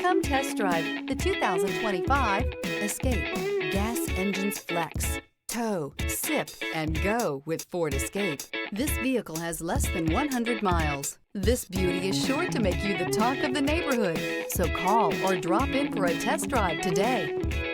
Come test drive the 2025 Escape. Gas engines flex, tow, sip, and go with Ford Escape. This vehicle has less than 100 miles. This beauty is sure to make you the talk of the neighborhood. So call or drop in for a test drive today.